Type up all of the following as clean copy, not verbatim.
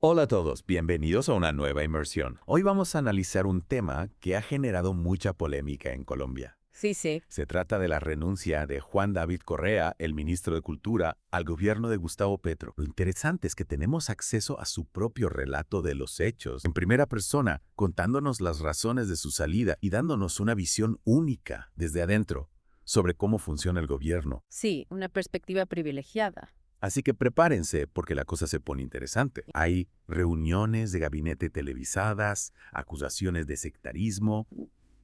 Hola a todos, bienvenidos a una nueva inmersión. Hoy vamos a analizar un tema que ha generado mucha polémica en Colombia. Sí, sí. Se trata de la renuncia de Juan David Correa, el ministro de Cultura, al gobierno de Gustavo Petro. Lo interesante es que tenemos acceso a su propio relato de los hechos, en primera persona, contándonos las razones de su salida y dándonos una visión única desde adentro sobre cómo funciona el gobierno. Sí, una perspectiva privilegiada. Así que prepárense porque la cosa se pone interesante. Hay reuniones de gabinete televisadas, acusaciones de sectarismo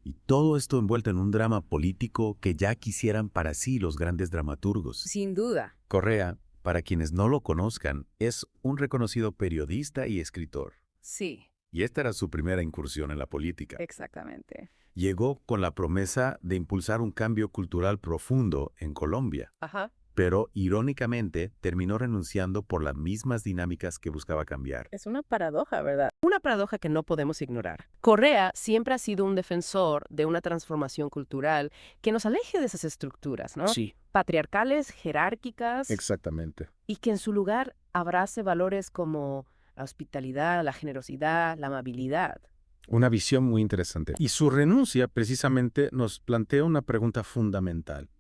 y todo esto envuelto en un drama político que ya quisieran para sí los grandes dramaturgos. Sin duda. Correa, para quienes no lo conozcan, es un reconocido periodista y escritor. Sí, Y esta era su primera incursión en la política. exactamente. Llegó con la promesa de impulsar un cambio cultural profundo en Colombia. Ajá. Pero, irónicamente, terminó renunciando por las mismas dinámicas que buscaba cambiar. Es una paradoja, ¿verdad? Una paradoja que no podemos ignorar. Correa siempre ha sido un defensor de una transformación cultural que nos aleje de esas estructuras, ¿no? Sí, Patriarcales, jerárquicas, exactamente. y que en su lugar abrace valores como la hospitalidad, la generosidad, la amabilidad. Una visión muy interesante. Y su renuncia precisamente nos plantea una pregunta fundamental.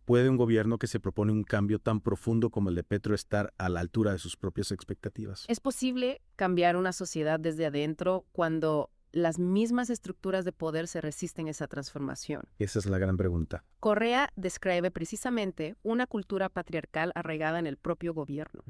¿Puede un gobierno que se propone un cambio tan profundo como el de Petro estar a la altura de sus propias expectativas? ¿Es posible cambiar una sociedad desde adentro cuando las mismas estructuras de poder se resisten a esa transformación? Esa es la gran pregunta. Correa describe precisamente una cultura patriarcal arraigada en el propio gobierno.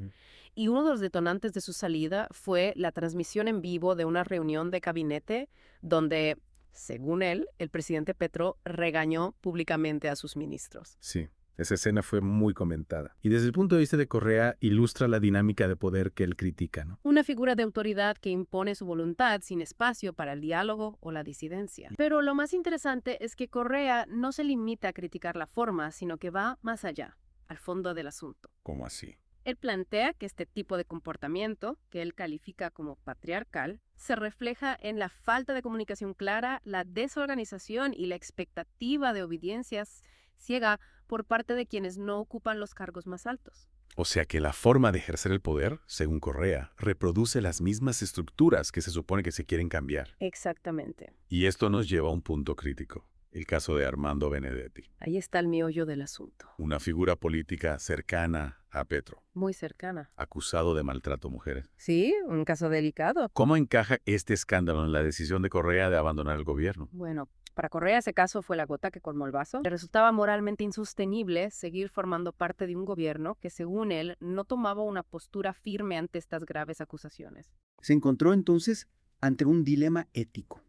Y uno de los detonantes de su salida fue la transmisión en vivo de una reunión de gabinete donde, según él, el presidente Petro regañó públicamente a sus ministros. Sí, esa escena fue muy comentada. Y desde el punto de vista de Correa, ilustra la dinámica de poder que él critica, ¿no? Una figura de autoridad que impone su voluntad sin espacio para el diálogo o la disidencia. Pero lo más interesante es que Correa no se limita a criticar la forma, sino que va más allá, al fondo del asunto. ¿Cómo así? Él plantea que este tipo de comportamiento, que él califica como patriarcal, se refleja en la falta de comunicación clara, la desorganización y la expectativa de obediencias ciega por parte de quienes no ocupan los cargos más altos. O sea que la forma de ejercer el poder, según Correa, reproduce las mismas estructuras que se supone que se quieren cambiar. Exactamente. Y esto nos lleva a un punto crítico, el caso de Armando Benedetti, Ahí está el meollo del asunto. una figura política cercana a Petro, Muy cercana. acusado de maltrato a mujeres. Sí, un caso delicado. ¿Cómo encaja este escándalo en la decisión de Correa de abandonar el gobierno? Bueno, para Correa ese caso fue la gota que colmó el vaso. Le resultaba moralmente insostenible seguir formando parte de un gobierno que, según él, no tomaba una postura firme ante estas graves acusaciones. Se encontró entonces ante un dilema ético.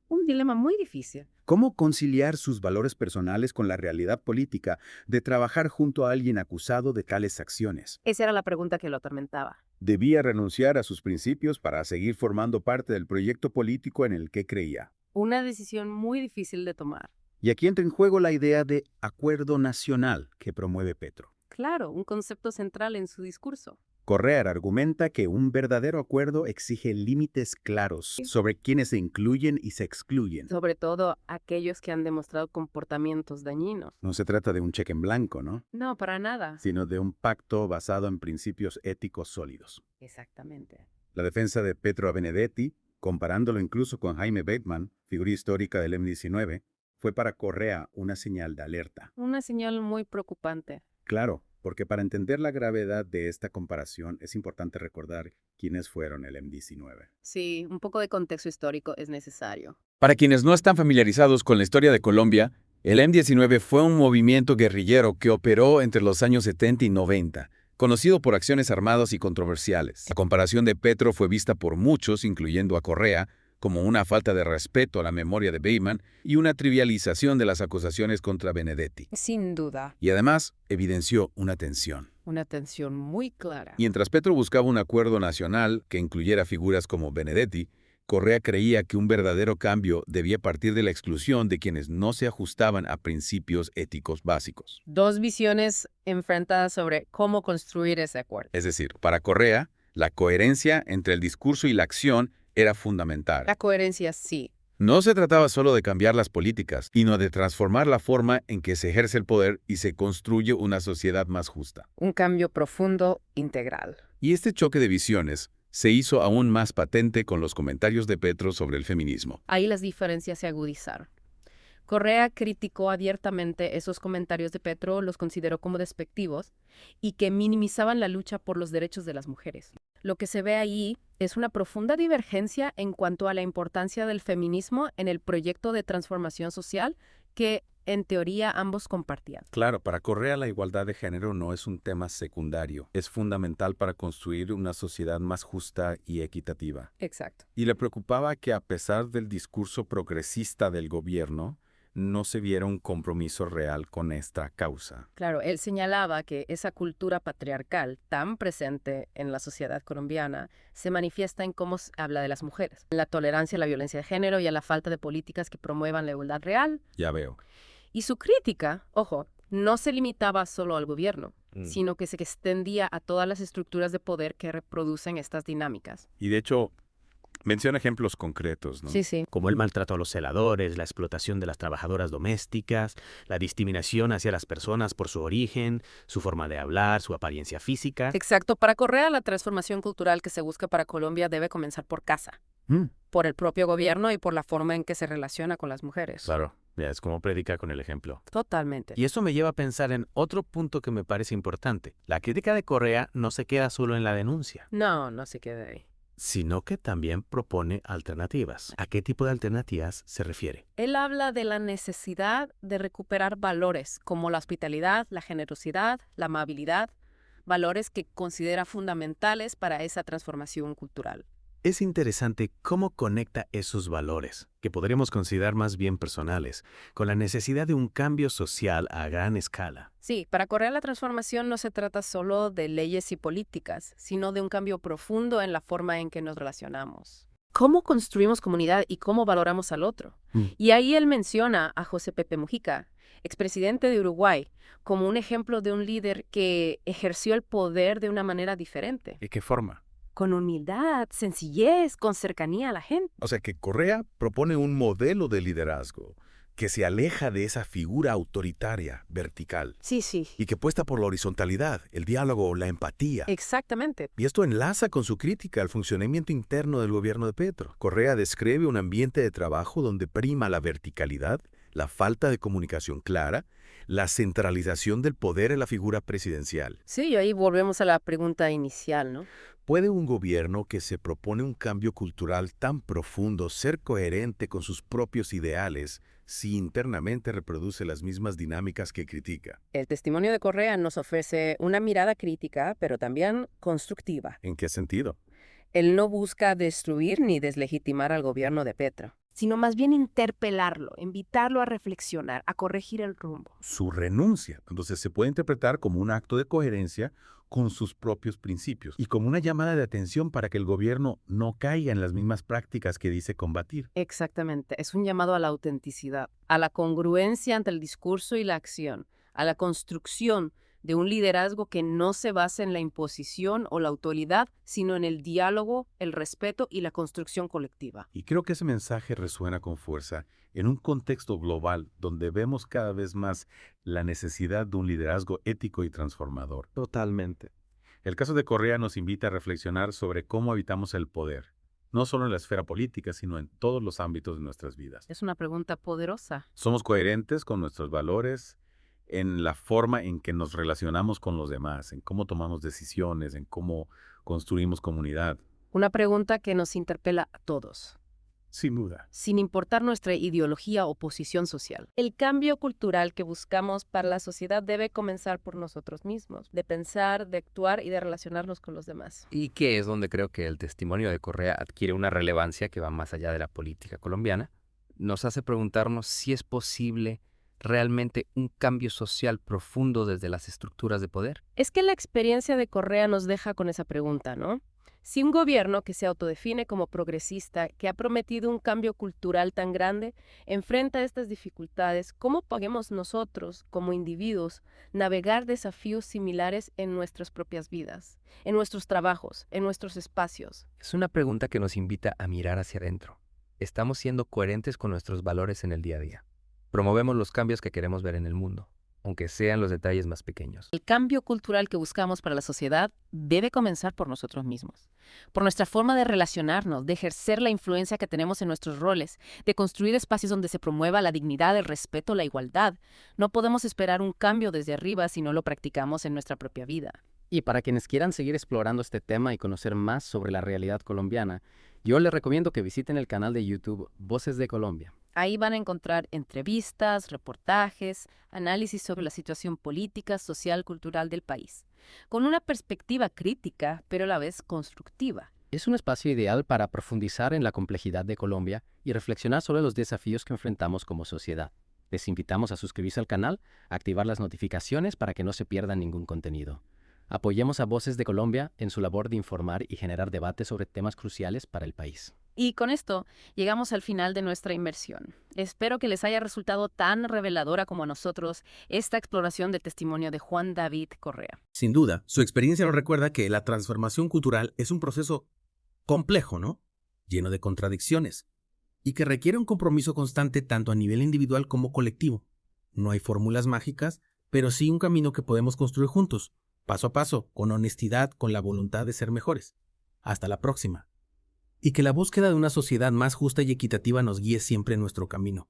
Un dilema muy difícil. ¿Cómo conciliar sus valores personales con la realidad política de trabajar junto a alguien acusado de tales acciones? Esa era la pregunta que lo atormentaba. Debía renunciar a sus principios para seguir formando parte del proyecto político en el que creía. Una decisión muy difícil de tomar. Y aquí entra en juego la idea de acuerdo nacional que promueve Petro. Claro, un concepto central en su discurso. Correa argumenta que un verdadero acuerdo exige límites claros sobre quiénes se incluyen y se excluyen. Sobre todo aquellos que han demostrado comportamientos dañinos. No se trata de un cheque en blanco, ¿no? No, para nada. Sino de un pacto basado en principios éticos sólidos. Exactamente. La defensa de Petro a Benedetti, comparándolo incluso con Jaime Bateman, figura histórica del M-19, fue para Correa una señal de alerta. Una señal muy preocupante. Claro, porque para entender la gravedad de esta comparación es importante recordar quiénes fueron el M-19. Sí, un poco de contexto histórico es necesario. Para quienes no están familiarizados con la historia de Colombia, el M-19 fue un movimiento guerrillero que operó entre los años 70 y 90, conocido por acciones armadas y controversiales. La comparación de Petro fue vista por muchos, incluyendo a Correa, como una falta de respeto a la memoria de Bateman y una trivialización de las acusaciones contra Benedetti. Sin duda. Y además, evidenció una tensión. Una tensión muy clara. Mientras Petro buscaba un acuerdo nacional que incluyera figuras como Benedetti, Correa creía que un verdadero cambio debía partir de la exclusión de quienes no se ajustaban a principios éticos básicos. Dos visiones enfrentadas sobre cómo construir ese acuerdo. Es decir, para Correa, la coherencia entre el discurso y la acción era fundamental. La coherencia sí. No se trataba solo de cambiar las políticas, sino de transformar la forma en que se ejerce el poder y se construye una sociedad más justa. Un cambio profundo, integral. Y este choque de visiones se hizo aún más patente con los comentarios de Petro sobre el feminismo. Ahí las diferencias se agudizaron. Correa criticó abiertamente esos comentarios de Petro, los consideró como despectivos y que minimizaban la lucha por los derechos de las mujeres. Lo que se ve ahí es una profunda divergencia en cuanto a la importancia del feminismo en el proyecto de transformación social que, en teoría, ambos compartían. Claro, para Correa la igualdad de género no es un tema secundario, es fundamental para construir una sociedad más justa y equitativa. Exacto. Y le preocupaba que a pesar del discurso progresista del gobierno, no se viera un compromiso real con esta causa. Claro, él señalaba que esa cultura patriarcal tan presente en la sociedad colombiana se manifiesta en cómo se habla de las mujeres, en la tolerancia a la violencia de género y a la falta de políticas que promuevan la igualdad real. Ya veo. Y su crítica, ojo, no se limitaba solo al gobierno, sino que se extendía a todas las estructuras de poder que reproducen estas dinámicas. Y de hecho, menciona ejemplos concretos, ¿no? Sí, sí. Como el maltrato a los celadores, la explotación de las trabajadoras domésticas, la discriminación hacia las personas por su origen, su forma de hablar, su apariencia física. Exacto. Para Correa, la transformación cultural que se busca para Colombia debe comenzar por casa, por el propio gobierno y por la forma en que se relaciona con las mujeres. Claro, ya es como predica con el ejemplo. Totalmente. Y eso me lleva a pensar en otro punto que me parece importante. La crítica de Correa no se queda solo en la denuncia, No se quede ahí. sino que también propone alternativas. ¿A qué tipo de alternativas se refiere? Él habla de la necesidad de recuperar valores como la hospitalidad, la generosidad, la amabilidad, valores que considera fundamentales para esa transformación cultural. Es interesante cómo conecta esos valores, que podríamos considerar más bien personales, con la necesidad de un cambio social a gran escala. Sí, para Correa la transformación no se trata solo de leyes y políticas, sino de un cambio profundo en la forma en que nos relacionamos. ¿Cómo construimos comunidad y cómo valoramos al otro? Y ahí él menciona a José Pepe Mujica, expresidente de Uruguay, como un ejemplo de un líder que ejerció el poder de una manera diferente. ¿De qué forma? Con humildad, sencillez, con cercanía a la gente. O sea que Correa propone un modelo de liderazgo que se aleja de esa figura autoritaria, vertical, Sí. y que apuesta por la horizontalidad, el diálogo, la empatía. Exactamente. Y esto enlaza con su crítica al funcionamiento interno del gobierno de Petro. Correa describe un ambiente de trabajo donde prima la verticalidad, la falta de comunicación clara, la centralización del poder en la figura presidencial. Sí, y ahí volvemos a la pregunta inicial, ¿no? ¿Puede un gobierno que se propone un cambio cultural tan profundo ser coherente con sus propios ideales si internamente reproduce las mismas dinámicas que critica? El testimonio de Correa nos ofrece una mirada crítica, pero también constructiva. ¿En qué sentido? Él no busca destruir ni deslegitimar al gobierno de Petro, sino más bien interpelarlo, invitarlo a reflexionar, a corregir el rumbo. Su renuncia, entonces se puede interpretar como un acto de coherencia con sus propios principios y como una llamada de atención para que el gobierno no caiga en las mismas prácticas que dice combatir. Exactamente, es un llamado a la autenticidad, a la congruencia entre el discurso y la acción, a la construcción de un liderazgo que no se basa en la imposición o la autoridad, sino en el diálogo, el respeto y la construcción colectiva. Y creo que ese mensaje resuena con fuerza en un contexto global donde vemos cada vez más la necesidad de un liderazgo ético y transformador. Totalmente. El caso de Correa nos invita a reflexionar sobre cómo habitamos el poder, no solo en la esfera política, sino en todos los ámbitos de nuestras vidas. Es una pregunta poderosa. ¿Somos coherentes con nuestros valores en la forma en que nos relacionamos con los demás, en cómo tomamos decisiones, en cómo construimos comunidad? Una pregunta que nos interpela a todos, Sin duda. sin importar nuestra ideología o posición social. El cambio cultural que buscamos para la sociedad debe comenzar por nosotros mismos, de pensar, de actuar y de relacionarnos con los demás. Y que es donde creo que el testimonio de Correa adquiere una relevancia que va más allá de la política colombiana. Nos hace preguntarnos si es posible realmente un cambio social profundo desde las estructuras de poder. Es que la experiencia de Correa nos deja con esa pregunta, ¿no? Si un gobierno que se autodefine como progresista, que ha prometido un cambio cultural tan grande, enfrenta estas dificultades, ¿cómo podemos nosotros, como individuos, navegar desafíos similares en nuestras propias vidas, en nuestros trabajos, en nuestros espacios? Es una pregunta que nos invita a mirar hacia adentro. ¿Estamos siendo coherentes con nuestros valores en el día a día? ¿Promovemos los cambios que queremos ver en el mundo? aunque sean los detalles más pequeños. El cambio cultural que buscamos para la sociedad debe comenzar por nosotros mismos, por nuestra forma de relacionarnos, de ejercer la influencia que tenemos en nuestros roles, de construir espacios donde se promueva la dignidad, el respeto, la igualdad. No podemos esperar un cambio desde arriba si no lo practicamos en nuestra propia vida. Y para quienes quieran seguir explorando este tema y conocer más sobre la realidad colombiana, yo les recomiendo que visiten el canal de YouTube Voces de Colombia. Ahí van a encontrar entrevistas, reportajes, análisis sobre la situación política, social, cultural del país, con una perspectiva crítica, pero a la vez constructiva. Es un espacio ideal para profundizar en la complejidad de Colombia y reflexionar sobre los desafíos que enfrentamos como sociedad. Les invitamos a suscribirse al canal, activar las notificaciones para que no se pierdan ningún contenido. Apoyemos a Voces de Colombia en su labor de informar y generar debate sobre temas cruciales para el país. Y con esto llegamos al final de nuestra inmersión. Espero que les haya resultado tan reveladora como a nosotros esta exploración del testimonio de Juan David Correa. Sin duda, su experiencia nos recuerda que la transformación cultural es un proceso complejo, ¿no? Lleno de contradicciones y que requiere un compromiso constante tanto a nivel individual como colectivo. No hay fórmulas mágicas, pero sí un camino que podemos construir juntos, paso a paso, con honestidad, con la voluntad de ser mejores. Hasta la próxima. Y que la búsqueda de una sociedad más justa y equitativa nos guíe siempre en nuestro camino.